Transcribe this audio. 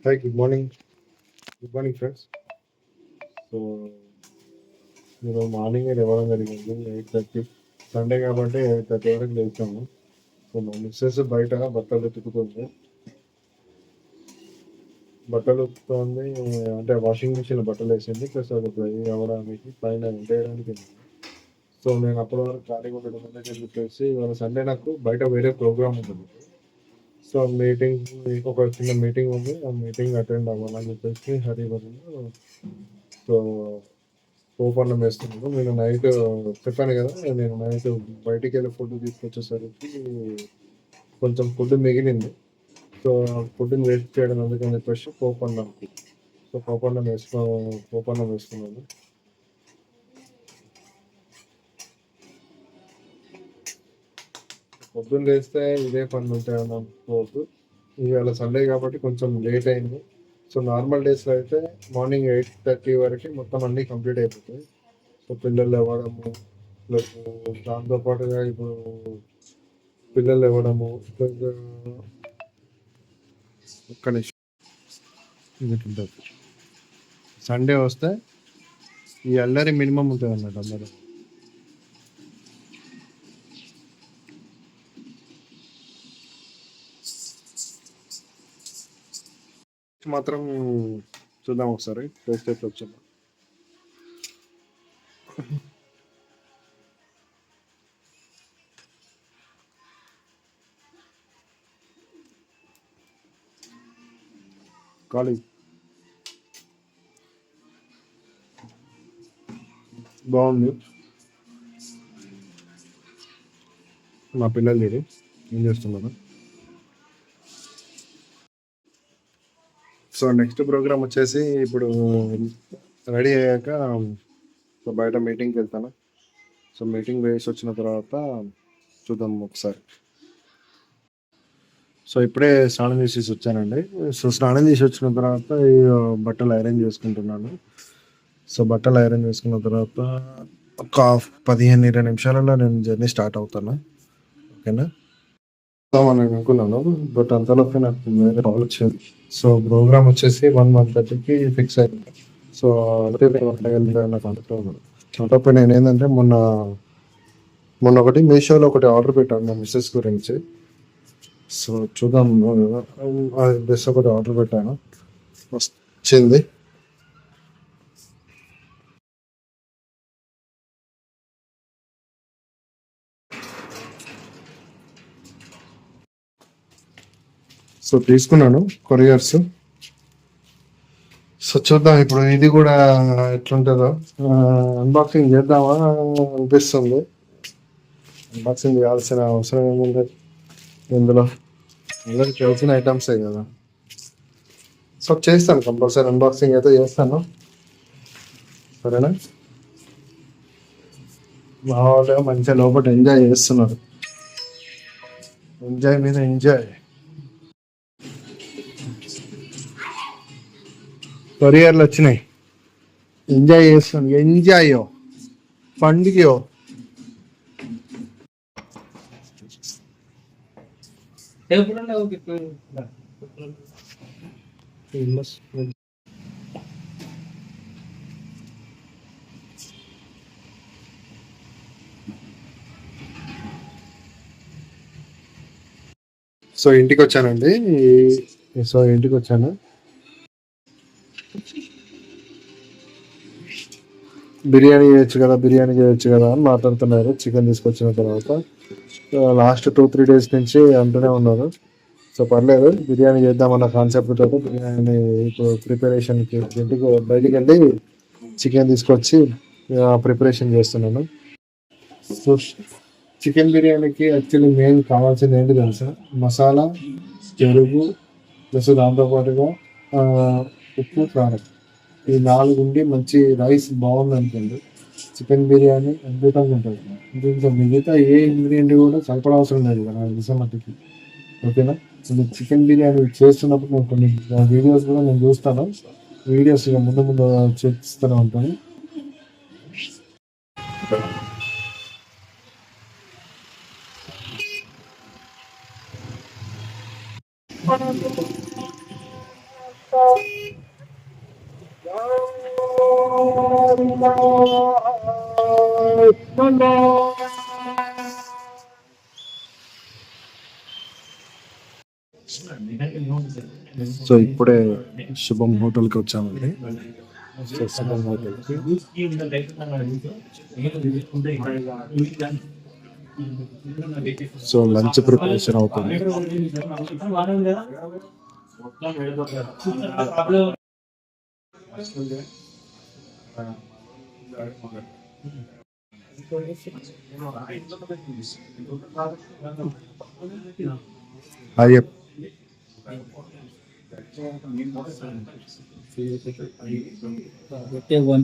Hi, good morning. Good morning, friends. So, morning లేవడం జరిగింది 8:30. Sunday కాబట్టి 8:30 వరకు లేచాము. సో, మా మిస్సెస్ బయట బట్టలు ఉతుకుతుంది. బట్టలు ఉతుకుతోంది అంటే వాషింగ్ మిషన్‌లో బట్టలు వేసింది. ప్లస్ అది డ్రై అవ్వడానికి పైన ఎండేయడానికి వెళ్ళింది. సో, నేను అప్పటి వరకు ఖాళీగా ఉండడం ఎందుకని చెప్పేసి ఇవాళ సండే నాకు బయట వేరే ప్రోగ్రామ్ ఉంటుంది. సో, ఒక చిన్న మీటింగ్ ఉంది. ఆ మీటింగ్ అటెండ్ అవ్వాలని చెప్పేసి హరీబరీలో సో పోపన్నం వేస్తున్నాను. నేను నైట్ చెప్పాను కదా! నేను నైట్ బయటికెళ్ళి ఫుడ్ తీసుకొచ్చేసరికి కొంచెం ఫుడ్ మిగిలింది. సో, ఫుడ్‌ని వేస్ట్ చేయడం ఎందుకని చెప్పేసి సో, పోపన్నం వేసుకున్నాను. పొద్దున్న లేస్తే ఇదే పనులుంటాయని అనుకోవద్దు. ఇవాళ సండే కాబట్టి కొంచెం లేట్ అయింది. సో, నార్మల్ డేస్‌లో అయితే మార్నింగ్ 8:30 వరకి మొత్తం అన్నీ కంప్లీట్ అయిపోతాయి. సో, పిల్లలు లేవడము, ప్లస్ దాంతో పాటుగా ఇప్పుడు పిల్లలు లేవడము, ప్లస్ ఒక్క నిమిషం ఇట్లుంటది. సండే వస్తే ఈ అల్లరి మినిమమ్ ఉంటదన్నమాట అందరూ. మాత్రం చూద్దాం ఒకసారి టేస్ట్ అయితే వచ్చేద్దాం. ఖాళీ బాగుంది. మా పిల్లలు ఇది ఏం చేస్తున్నారు? సో, నెక్స్ట్ ప్రోగ్రామ్ వచ్చేసి ఇప్పుడు రెడీ అయ్యాక సో, బయట మీటింగ్‌కి వెళ్తాను. సో, మీటింగ్ వేసి వచ్చిన తర్వాత చూద్దాం ఒకసారి. సో, ఇప్పుడే స్నానం చేసేసి వచ్చానండి. సో, స్నానం చేసి వచ్చిన తర్వాత బట్టలు ఐరన్ చేసుకుంటున్నాను. సో, బట్టలు ఐరన్ చేసుకున్న తర్వాత ఒక 15, 20 నిమిషాలలో నేను జర్నీ స్టార్ట్ అవుతాను. ఓకేనా? వద్దామని అనుకున్నాను. బట్ అంతలోపే నాకు వేరే కాల్ వచ్చింది. సో, ప్రోగ్రామ్ వచ్చేసి 1:30కి ఫిక్స్ అయింది. సో, నాకు అంతలోపే నేనేందంటే మొన్న ఒకటి మీషోలో ఒకటి ఆర్డర్ పెట్టాను మా మిసెస్ గురించి. సో, చూద్దాం అది డ్రెస్ ఒకటి ఆర్డర్ పెట్టాను. వచ్చింది. సో, తీసుకున్నాను కొరియర్స్. సో, చూద్దాం ఇప్పుడు ఇది కూడా ఎట్లుంటుందో అన్బాక్సింగ్ చేద్దామా అనిపిస్తుంది. అన్బాక్సింగ్ చేయాల్సిన అవసరం ఏముంది ఇందులో? అందరికి తెలిసిన ఐటమ్సే కదా. సో, చేస్తాను కంపల్సరీ అన్బాక్సింగ్ అయితే చేస్తాను. సరేనా? మా వాళ్ళు మంచిగా లోపల ఎంజాయ్ చేస్తున్నారు. ఎంజాయ్ మీద ఎంజాయ్. కొరియర్లు వచ్చినాయి. ఎంజాయ్ చేస్తాను. ఎంజాయో పండుగయో. సో, ఇంటికి వచ్చానండి. సో, ఇంటికి వచ్చాను. బిర్యానీ చేయొచ్చు కదా అని మాట్లాడుతున్నారు. చికెన్ తీసుకొచ్చిన తర్వాత లాస్ట్ 2-3 డేస్ నుంచి అంటూనే ఉన్నారు. సో, పర్లేదు బిర్యానీ చేద్దామన్న కాన్సెప్ట్ తోటి బిర్యానీ ఇప్పుడు ప్రిపరేషన్కి బయటికి వెళ్ళి చికెన్ తీసుకొచ్చి ప్రిపరేషన్ చేస్తున్నాను. సో, చికెన్ బిర్యానీకి యాక్చువల్లీ మెయిన్ కావాల్సింది ఏంటి తెలుసా? మసాలా, పెరుగు, ప్లస్ దాంతోపాటుగా ఉప్పు, కారం. ఈ 4 ఉండి మంచి రైస్ బాగుంది అనుకోండి, చికెన్ బిర్యానీ అద్భుతంగా ఉంటుంది. దీంట్లో మిగతా ఏ ఇంగ్రీడియంట్ కూడా సరిపడవసరం లేదు కదా విసమటికి. ఓకేనా? సో, నేను చికెన్ బిర్యానీ చేస్తున్నప్పుడు నేను కొన్ని వీడియోస్ కూడా నేను చూస్తాను. వీడియోస్ ఇక ముందు చూపిస్తూనే ఉంటాను. సో ఇప్పుడే శుభం హోటల్కి వచ్చామండి. సో శుభం హోటల్కి సో లంచ్ ప్రిపరేషన్ అవుతుంది. అయ్యప్ one